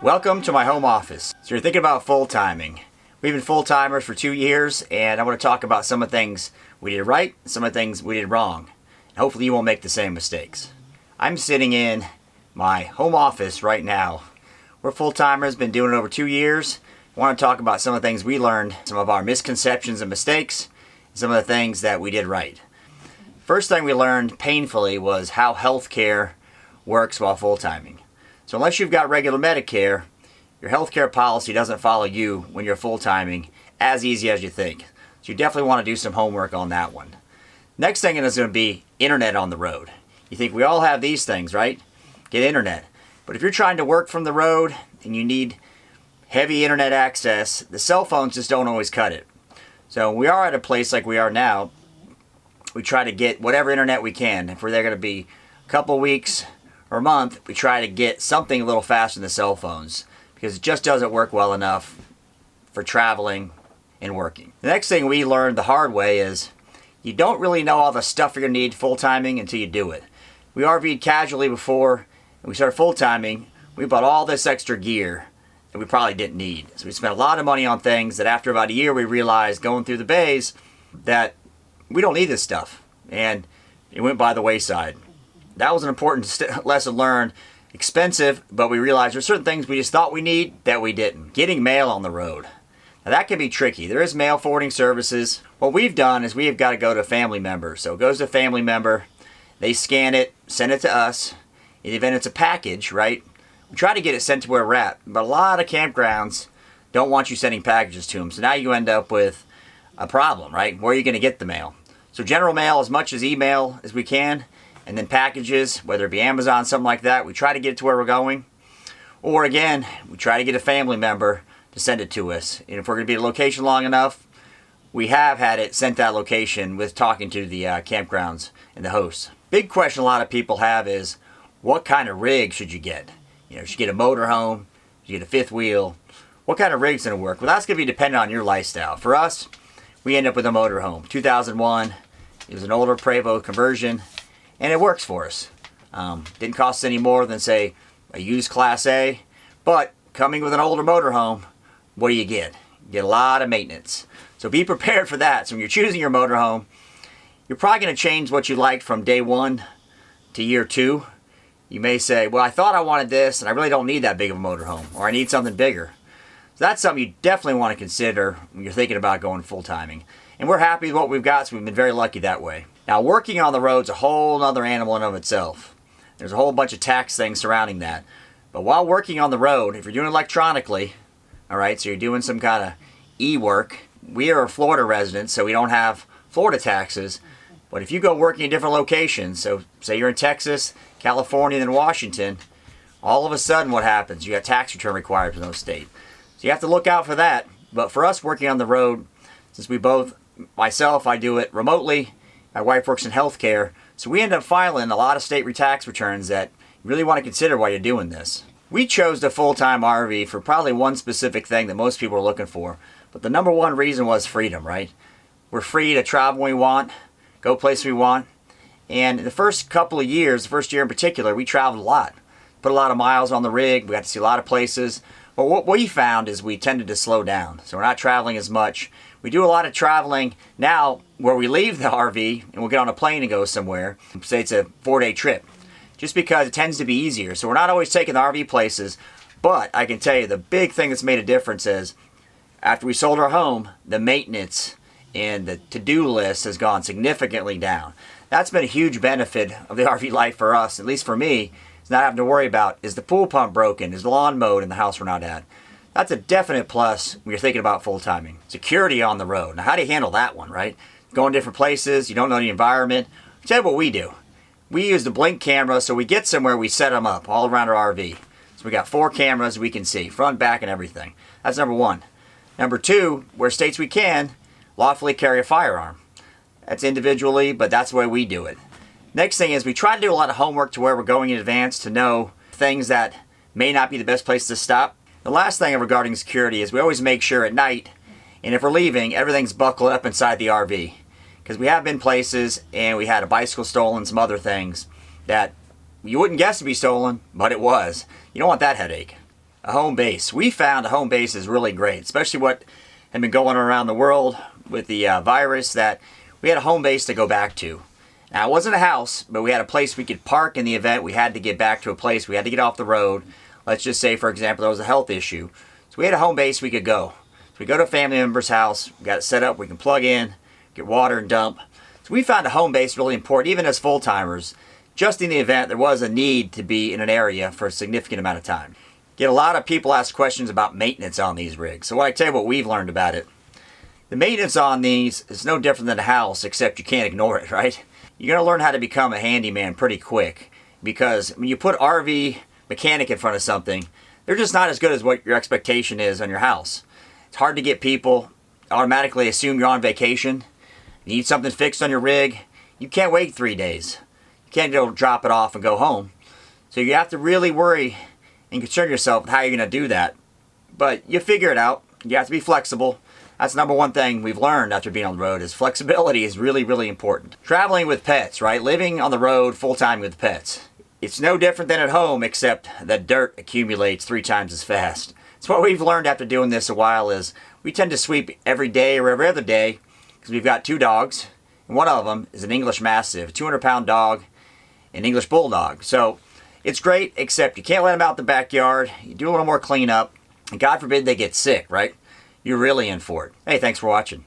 Welcome to my home office. So you're thinking about full timing. We've been full timers for 2 years, and I want to talk about some of the things we did right and some of the things we did wrong. And hopefully you won't make the same mistakes. I'm sitting in my home office right now. We're full timers, been doing it over 2 years. I want to talk about some of the things we learned, some of our misconceptions and mistakes, and some of the things that we did right. First thing we learned painfully was how healthcare works while full timing. So unless you've got regular Medicare, your healthcare policy doesn't follow you when you're full timing as easy as you think. So you definitely want to do some homework on that one. Next thing is going to be internet on the road. You think we all have these things, right? Get internet. But if you're trying to work from the road and you need heavy internet access, the cell phones just don't always cut it. So when we are at a place like we are now, we try to get whatever internet we can. If we're there going to be a couple weeks or a month, we try to get something a little faster than the cell phones because it just doesn't work well enough for traveling and working. The next thing we learned the hard way is you don't really know all the stuff you're going to need full timing until you do it. We RV'd casually before and we started full timing. We bought all this extra gear that we probably didn't need. So we spent a lot of money on things that after about a year we realized going through the bays that we don't need this stuff, and it went by the wayside. That was an important lesson learned. Expensive, but we realized there's certain things we just thought we need that we didn't. Getting mail on the road. Now that can be tricky. There is mail forwarding services. What we've done is we have got to go to a family member. So it goes to a family member, they scan it, send it to us. In the event it's a package, right? We try to get it sent to where we're at, but a lot of campgrounds don't want you sending packages to them. So now you end up with a problem, right? Where are you going to get the mail? So general mail as much as email as we can, and then packages, whether it be Amazon, something like that, we try to get it to where we're going. Or again, we try to get a family member to send it to us. And if we're going to be at a location long enough, we have had it sent that location with talking to the campgrounds and the hosts. Big question a lot of people have is, what kind of rig should you get? You know, should you get a motorhome? Should you get a fifth wheel? What kind of rig's going to work? Well, that's going to be dependent on your lifestyle. For us, we end up with a motorhome. 2001, it was an older Prevost conversion, and it works for us. Didn't cost any more than, say, a used Class A, but coming with an older motorhome, what do you get? You get a lot of maintenance. So be prepared for that. So when you're choosing your motorhome, you're probably going to change what you like from day one to year two. You may say, well, I thought I wanted this, and I really don't need that big of a motorhome, or I need something bigger. So that's something you definitely want to consider when you're thinking about going full timing. And we're happy with what we've got, so we've been very lucky that way. Now, working on the road's a whole other animal in and of itself. There's a whole bunch of tax things surrounding that. But while working on the road, if you're doing electronically, all right, so you're doing some kind of e-work, we are Florida residents, so we don't have Florida taxes. But if you go working in different locations, so say you're in Texas, California, and then Washington, all of a sudden what happens? You got tax return required from those states. So you have to look out for that. But for us working on the road, since we both, myself, I do it remotely, my wife works in healthcare, so we end up filing a lot of state tax returns that you really want to consider while you're doing this. We chose the full-time RV for probably one specific thing that most people are looking for, but the number one reason was freedom, right? We're free to travel when we want, go places we want, and the first couple of years, the first year in particular, we traveled a lot. Put a lot of miles on the rig, we got to see a lot of places. But what we found is we tended to slow down. So we're not traveling as much. We do a lot of traveling now where we leave the RV and we'll get on a plane and go somewhere. Say it's a 4-day trip. Just because it tends to be easier. So we're not always taking the RV places. But I can tell you the big thing that's made a difference is after we sold our home, the maintenance and the to-do list has gone significantly down. That's been a huge benefit of the RV life for us, at least for me. It's not having to worry about, is the pool pump broken? Is the lawn mowed in the house we're not at? That's a definite plus when you're thinking about full timing. Security on the road. Now, how do you handle that one, right? Going different places, you don't know the environment. I'll tell you what we do. We use the blink camera, so we get somewhere, we set them up all around our RV. So we got 4 cameras we can see, front, back, and everything. That's number one. Number two, where states we can, lawfully carry a firearm. That's individually, but that's the way we do it. Next thing is we try to do a lot of homework to where we're going in advance to know things that may not be the best place to stop. The last thing regarding security is we always make sure at night, and if we're leaving, everything's buckled up inside the RV. Because we have been places and we had a bicycle stolen, some other things that you wouldn't guess to be stolen, but it was. You don't want that headache. A home base. We found a home base is really great, especially what had been going around the world with the virus, that we had a home base to go back to. Now, it wasn't a house, but we had a place we could park in the event we had to get back to a place. We had to get off the road. Let's just say, for example, there was a health issue. So we had a home base we could go. So we go to a family member's house, we got it set up, we can plug in, get water and dump. So we found a home base really important, even as full-timers, just in the event there was a need to be in an area for a significant amount of time. Get a lot of people ask questions about maintenance on these rigs. So I tell you what we've learned about it. The maintenance on these is no different than a house, except you can't ignore it, right? You're going to learn how to become a handyman pretty quick, because when you put RV mechanic in front of something, they're just not as good as what your expectation is on your house. It's hard to get people automatically assume you're on vacation. You need something fixed on your rig, you can't wait 3 days. You can't go drop it off and go home. So you have to really worry and concern yourself with how you're going to do that. But you figure it out. You have to be flexible. That's the number one thing we've learned after being on the road, is flexibility is really, really important. Traveling with pets, right? Living on the road full-time with pets. It's no different than at home, except that dirt accumulates 3 times as fast. So what we've learned after doing this a while is we tend to sweep every day or every other day, because we've got 2 dogs. And one of them is an English Mastiff, a 200-pound dog, an English Bulldog. So it's great, except you can't let them out the backyard. You do a little more cleanup, and God forbid they get sick, right? You're really in for it. Hey, thanks for watching.